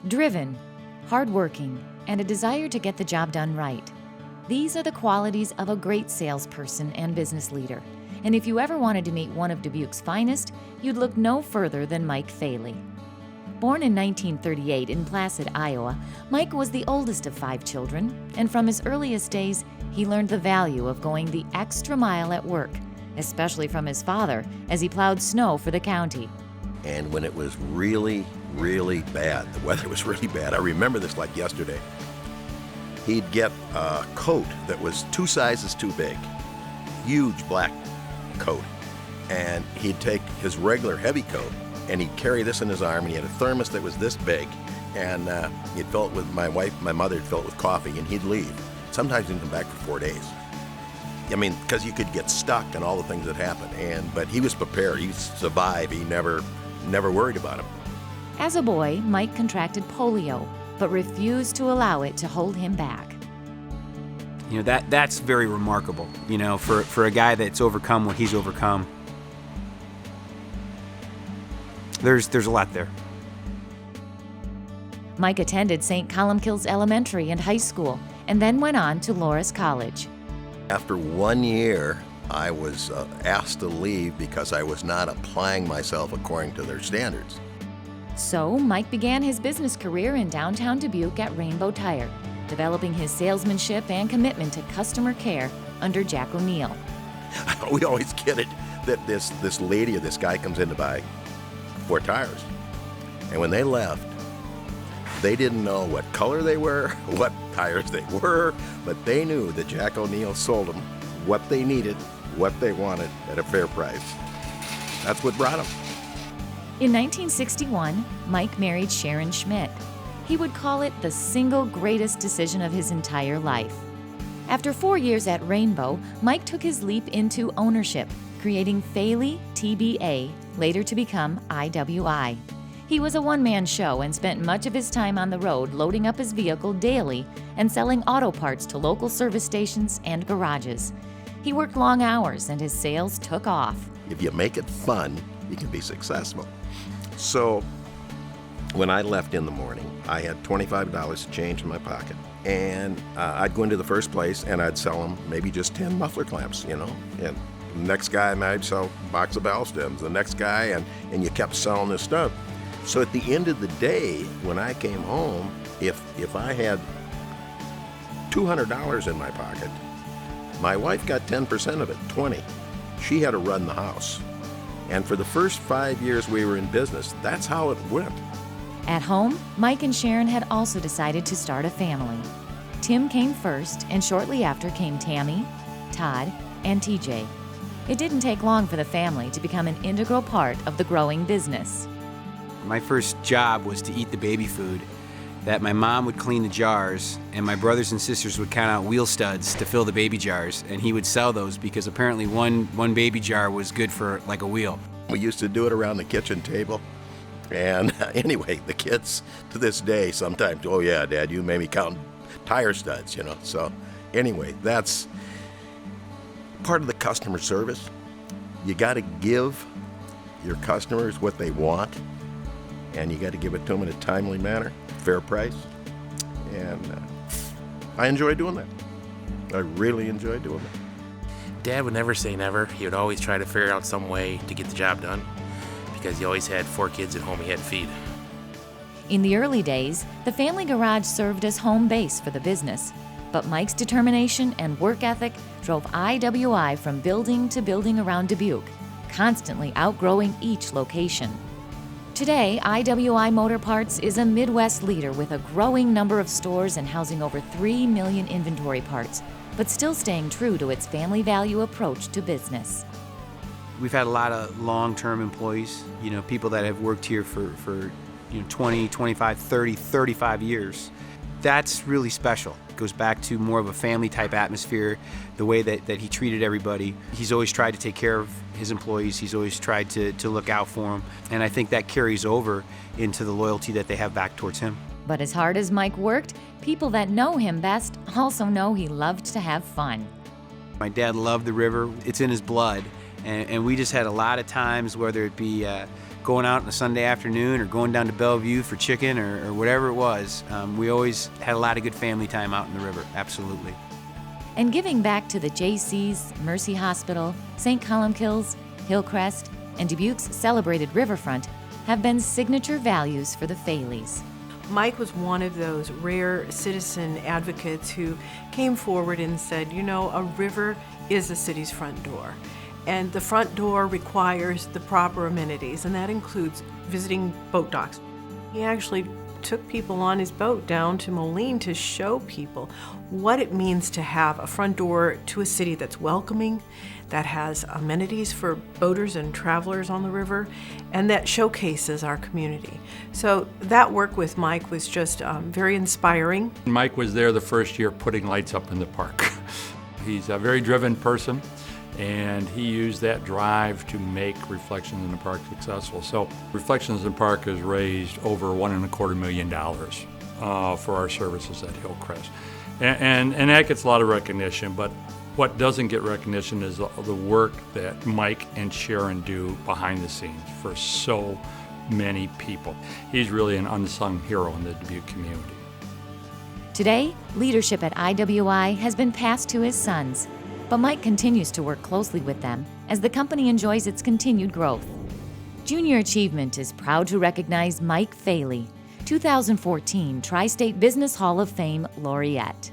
Driven, hardworking, and a desire to get the job done right. These are the qualities of a great salesperson and business leader. And if you ever wanted to meet one of Dubuque's finest, you'd look no further than Mike Faley. Born in 1938 in Placid, Iowa, Mike was the oldest of 5 children, and from his earliest days, he learned the value of going the extra mile at work, especially from his father as he plowed snow for the county. And when it was really, really bad, the weather was really bad, I remember this like yesterday, he'd get a coat that was 2 sizes too big, huge black coat, and he'd take his regular heavy coat and he'd carry this in his arm, and he had a thermos that was this big, and he'd fill it with, my mother would fill it with coffee, and he'd leave. Sometimes he'd come back for 4 days. I mean, because you could get stuck and all the things that happen, but he was prepared. He survived. He never worried about him. As a boy, Mike contracted polio, but refused to allow it to hold him back. You know, that's very remarkable, you know, for a guy that's overcome what he's overcome. There's a lot there. Mike attended St. Columkille's Elementary and High School, and then went on to Loras College. After 1 year, I was asked to leave because I was not applying myself according to their standards. So Mike began his business career in downtown Dubuque at Rainbow Tire, developing his salesmanship and commitment to customer care under Jack O'Neill. We always get it that this lady or this guy comes in to buy 4 tires. And when they left, they didn't know what color they were, what tires they were, but they knew that Jack O'Neill sold them what they needed, what they wanted at a fair price. That's what brought them. In 1961, Mike married Sharon Schmidt. He would call it the single greatest decision of his entire life. After 4 years at Rainbow, Mike took his leap into ownership, creating Faley TBA, later to become IWI. He was a one-man show and spent much of his time on the road loading up his vehicle daily and selling auto parts to local service stations and garages. He worked long hours and his sales took off. If you make it fun, you can be successful. So when I left in the morning, I had $25 to change in my pocket. And I'd go into the first place and I'd sell them maybe just 10 muffler clamps, you know. And the next guy might sell a box of valve stems, the next guy, and you kept selling this stuff. So at the end of the day, when I came home, if I had $200 in my pocket, my wife got 10% of it, 20. She had to run the house. And for the first 5 years we were in business, that's how it went. At home, Mike and Sharon had also decided to start a family. Tim came first, and shortly after came Tammy, Todd, and TJ. It didn't take long for the family to become an integral part of the growing business. My first job was to eat the baby food, that my mom would clean the jars, and my brothers and sisters would count out wheel studs to fill the baby jars, and he would sell those because apparently one baby jar was good for like a wheel. We used to do it around the kitchen table. And anyway, the kids to this day sometimes, oh yeah, Dad, you made me count tire studs, you know. So anyway, that's part of the customer service. You got to give your customers what they want, and you got to give it to them in a timely manner, fair price. And I enjoy doing that. I really enjoy doing that. Dad would never say never. He would always try to figure out some way to get the job done, because he always had 4 kids at home he had to feed. In the early days, the family garage served as home base for the business, but Mike's determination and work ethic drove IWI from building to building around Dubuque, constantly outgrowing each location. Today, IWI Motor Parts is a Midwest leader with a growing number of stores and housing over 3 million inventory parts, but still staying true to its family value approach to business. We've had a lot of long-term employees, you know, people that have worked here for 20, 25, 30, 35 years. That's really special. It goes back to more of a family-type atmosphere, the way that he treated everybody. He's always tried to take care of his employees. He's always tried to look out for them. And I think that carries over into the loyalty that they have back towards him. But as hard as Mike worked, people that know him best also know he loved to have fun. My dad loved the river. It's in his blood. And we just had a lot of times, whether it be going out on a Sunday afternoon or going down to Bellevue for chicken or whatever it was. We always had a lot of good family time out in the river, absolutely. And giving back to the Jaycees, Mercy Hospital, St. Columkills, Hillcrest, and Dubuque's celebrated riverfront have been signature values for the Faleys. Mike was one of those rare citizen advocates who came forward and said, you know, a river is a city's front door. And the front door requires the proper amenities, and that includes visiting boat docks. He actually took people on his boat down to Moline to show people what it means to have a front door to a city that's welcoming, that has amenities for boaters and travelers on the river, and that showcases our community. So that work with Mike was just very inspiring. Mike was there the first year putting lights up in the park. He's a very driven person, and he used that drive to make Reflections in the Park successful. So Reflections in the Park has raised over $1.25 million for our services at Hillcrest. And that gets a lot of recognition, but what doesn't get recognition is the work that Mike and Sharon do behind the scenes for so many people. He's really an unsung hero in the Dubuque community. Today, leadership at IWI has been passed to his sons, but Mike continues to work closely with them as the company enjoys its continued growth. Junior Achievement is proud to recognize Mike Faley, 2014 Tri-State Business Hall of Fame Laureate.